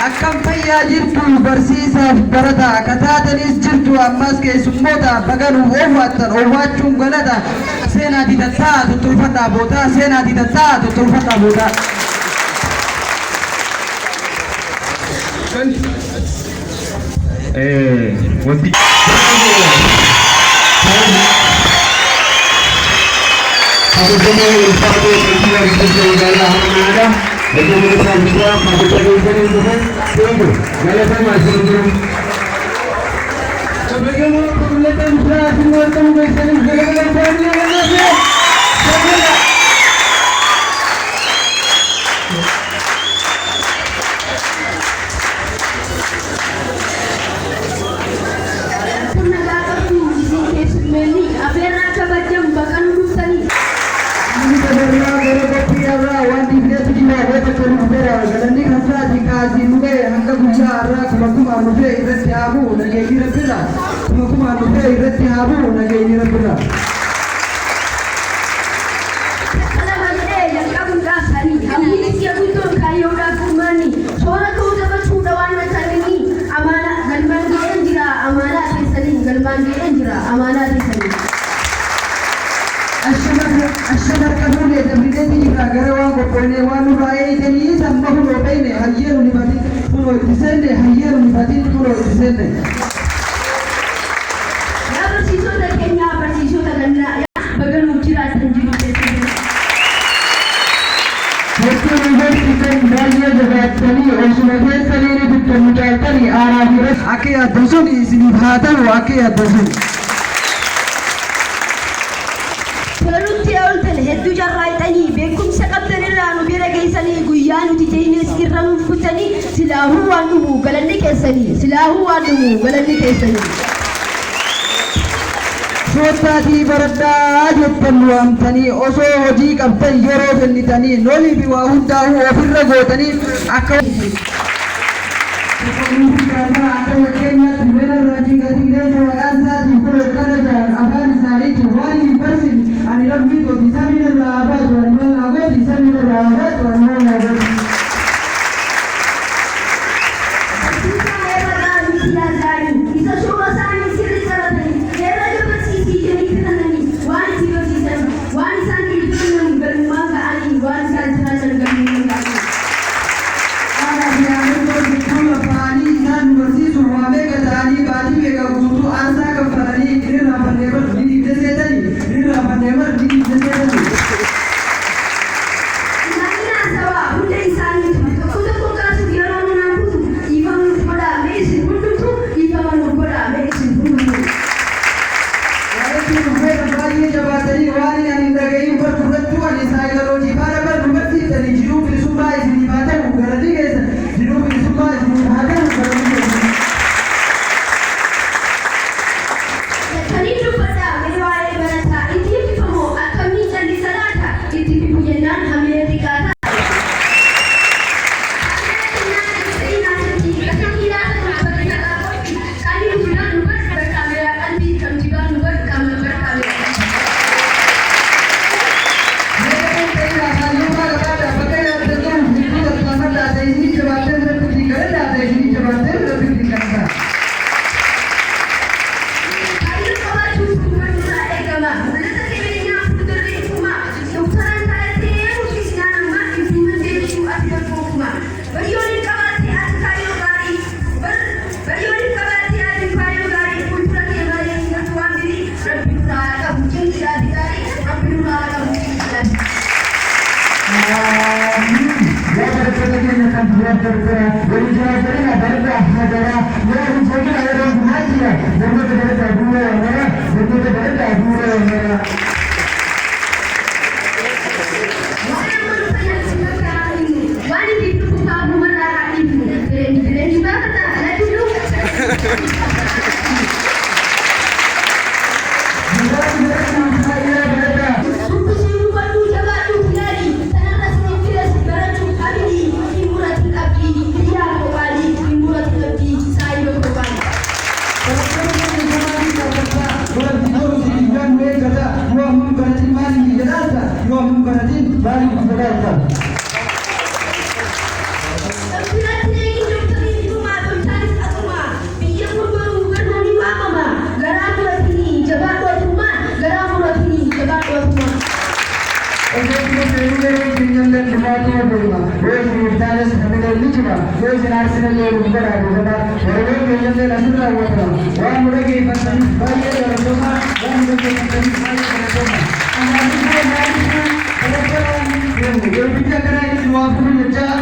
akkam fayyaa jirtu barsiisaaf barata kataatanis jirtu ammas keessummoota baganu oowwaattan oowwaachuun galata seenaa diidattaa tutturfadhaa bootaa seenaa diidattaa tutturfadhaa bootaa. wanti الشبر كفول يتبريدني كاغروان كوني وانو رايتني سمبه لوبين هير نباتي كنو تسند هير نباتي كنو تسند يا برسيسو تكنيا برسيسو تكنيا بغل مجرا تنجيو تسند Mesti universitas Malaysia jabat tani osmade salini bitamujal tani ara hiras ake adosun isini bhatan ake adosun hedduu jarraayxanii beekumsa qabdan irraa nu bira geessanii guyyaa nuti jeenes irra nuuf kutanii silaahuu waan dhumu galanni keessanii silaahuu waan dhumu galanni keessanii. Sottaatii baradhaa jettan waamtanii osoo hojii qabdan yeroo kennitanii lolii fi waa hundaa'uu ofirra gootanii akka ni jira yoo isin aarsinallee nu badhaadhu kana yeroo keenyallee asirraa wata waan nu dhageeffataniif baay'ee galatoomaa waan nu dhageeffataniif baay'ee galatoomaa Angaalisaa naannoo kanatti waan deemu deebitti akkana isin waa furu jechaa